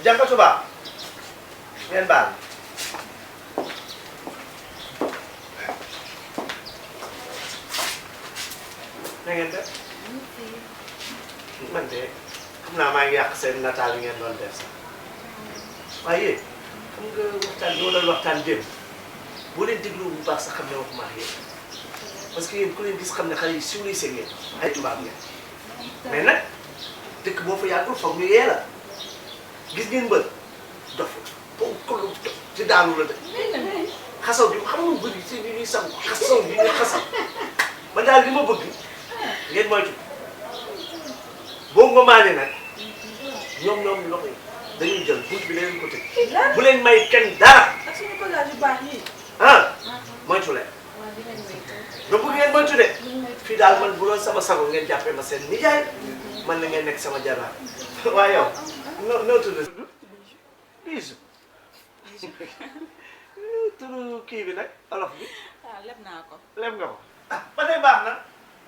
jànka suba ngeen baal na ngeen def man de xam naa maa ngi yàq seen nataal yi ngeen doon def sax waaye xam nga waxtaan doo leen waxtaan démb boo leen déglu bu baax sax xam ne waxuma ak yéen parce que yéen ku leen gis xam ne xale yi civilisé ngeen ay tubaab ngeen mais nag dëkk boo fa yàggul foog ñu yee la gis ngeen mbër dof ponklu ci daanu la de xasaw bi xam nga bëri si ñu ñuy sam xasaw bi ñuy xasaw man daal li ma bëgg ngeen moytu boobu nga maane nag ñoom loxo yi dañuy jël bunt bi leen ko tëj bu leen may kenn dara ak suñu bagage yu baax yi. moytu leen ba bëgg ngeen moytu de fii daal man bu doon sama sago ngeen jàppee ma seen nijaay man na ngeen nekk sama jabar waaye yow noo tudd Bijou turu kii bi nag olof bi leb naa ko. leb nga ko ba tey baax na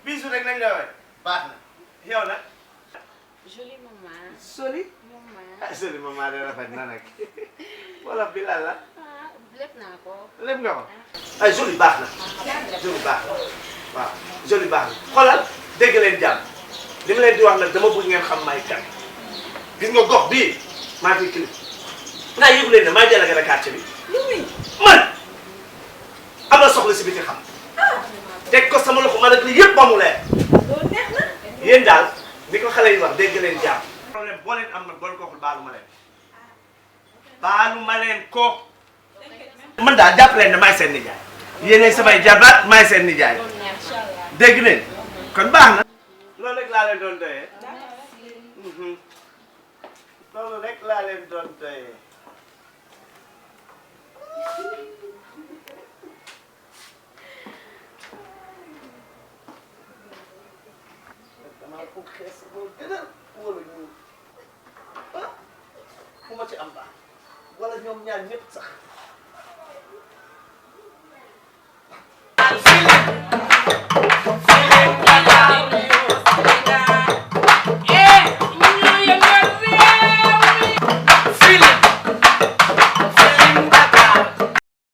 Bijou rek lañ la woowee baax na yow nag Jolie maman. Soli Maman. Soli maman de rafet na nag wolof bi lan la Leb naa ko. leb nga ko ay Jolie baax na Jolie baax na waaw Jolie baax na xoolal dégg leen jàmm li ma leen di wax nag dama bëgg ngeen xam may kan gis nga gox bii maa fi kilif naa yëgu leen ne maa jël a quartier bi lu muy. man am na soxla si biti xam teg ko sama loxo man ak li yëpp ba mu leer loolu neex na. yéen daal ni ko xale yi wax dégg leen jàmm problème boo leen am nag boo leen ko waxul baalu ma leen ko man daal jàpp leen ne maay seen nijaay yéenay samay jarbaat maay seen nijaay dégg leen kon baax na loolu rek laa leen doon doyee loolu rek laa leen doon doyee damaa ko xees boo gën a wóolu ñu ku ma ci am baax wala ñoom ñaar ñëpp sax